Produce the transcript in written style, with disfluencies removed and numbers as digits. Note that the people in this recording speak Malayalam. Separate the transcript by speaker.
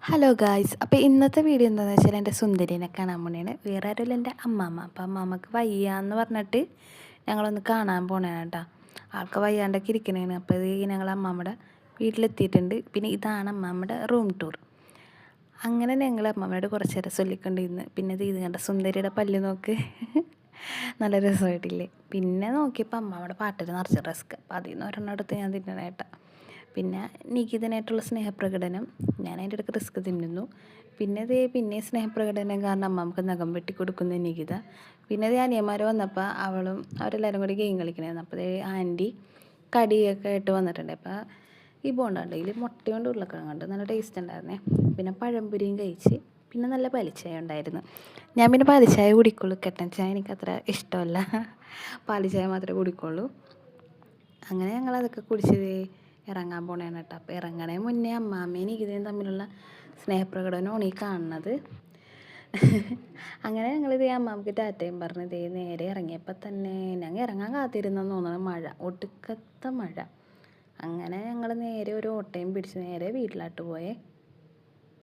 Speaker 1: ഹലോ ഗായ്സ്, അപ്പോൾ ഇന്നത്തെ വീഡിയോ എന്താണെന്ന് വെച്ചാൽ എൻ്റെ സുന്ദരിനെ കാണാൻ പോണേണ്. വേറെ ആരുമില്ല, എൻ്റെ അമ്മാമ്മ. അപ്പോൾ അമ്മാമ്മക്ക് വയ്യാന്ന് പറഞ്ഞിട്ട് ഞങ്ങളൊന്ന് കാണാൻ പോണേണ് കേട്ടോ. ആൾക്ക് വയ്യാണ്ടൊക്കെ ഇരിക്കണേണ്. അപ്പോൾ ഇത് ഞങ്ങൾ അമ്മാമ്മയുടെ വീട്ടിലെത്തിയിട്ടുണ്ട്. പിന്നെ ഇതാണ് അമ്മാമ്മയുടെ റൂം ടൂർ. അങ്ങനെ ഞങ്ങൾ അമ്മാമ്മയോട് കുറച്ച് നേരം ചൊല്ലിക്കൊണ്ടിരുന്ന്. പിന്നെ ഇത് കണ്ട സുന്ദരിയുടെ പല്ല് നോക്ക്, നല്ല രസമായിട്ടില്ലേ. പിന്നെ നോക്കിയപ്പോൾ അമ്മാമ്മയുടെ പാട്ടിൽ നിറച്ച് റസ്ക്. അപ്പോൾ അതിൽ നിന്ന് ഒരെണ്ണം എടുത്ത് ഞാൻ തിന്നണേട്ടാ. പിന്നെ നികിതനായിട്ടുള്ള സ്നേഹപ്രകടനം, ഞാൻ അതിൻ്റെ ഇടയ്ക്ക് റിസ്ക് തിന്നുന്നു. പിന്നെ സ്നേഹപ്രകടനം കാരണം അമ്മമ്മക്ക് നഖം വെട്ടി കൊടുക്കുന്ന നികിത. പിന്നെ അനിയന്മാർ വന്നപ്പോൾ അവരെല്ലാവരും കൂടി ഗെയിം കളിക്കണമായിരുന്നു. അപ്പോൾ ആൻറ്റി കടിയൊക്കെ ആയിട്ട് വന്നിട്ടുണ്ട്. അപ്പോൾ ഈ ബോണ്ടാണ്ട് ഇതിൽ മുട്ടയുണ്ട് ഉരുളക്കിഴങ്ങുണ്ട്, നല്ല ടേസ്റ്റ് ഉണ്ടായിരുന്നേ. പിന്നെ പഴംപൊരിയും കഴിച്ച്, പിന്നെ നല്ല പാലിച്ചായ ഉണ്ടായിരുന്നു. ഞാൻ പിന്നെ പാലിച്ചായ കുടിക്കുള്ളൂ, കട്ടൻ ചായ എനിക്കത്ര ഇഷ്ടമല്ല. പാലിച്ചായ മാത്രമേ കുടിക്കുള്ളൂ. അങ്ങനെ ഞങ്ങളതൊക്കെ കുടിച്ചത് ഇറങ്ങാൻ പോണേണ് കേട്ടോ. അപ്പോൾ ഇറങ്ങണേ മുന്നേ അമ്മാമ്മയും നികിതയും തമ്മിലുള്ള സ്നേഹപ്രകടനമാണ് ഈ കാണുന്നത്. അങ്ങനെ ഞങ്ങളിത് അമ്മാമ്മക്ക് ടാറ്റയും പറഞ്ഞ് ഇതേ നേരെ ഇറങ്ങിയപ്പോൾ തന്നെ ഞങ്ങൾ ഇറങ്ങാൻ കാത്തിരുന്നെന്ന് തോന്നുന്നു, മഴ, ഒടുക്കത്തെ മഴ. അങ്ങനെ ഞങ്ങൾ നേരെ ഒരു ഓട്ടോയും പിടിച്ച് നേരെ വീട്ടിലോട്ട് പോയേ.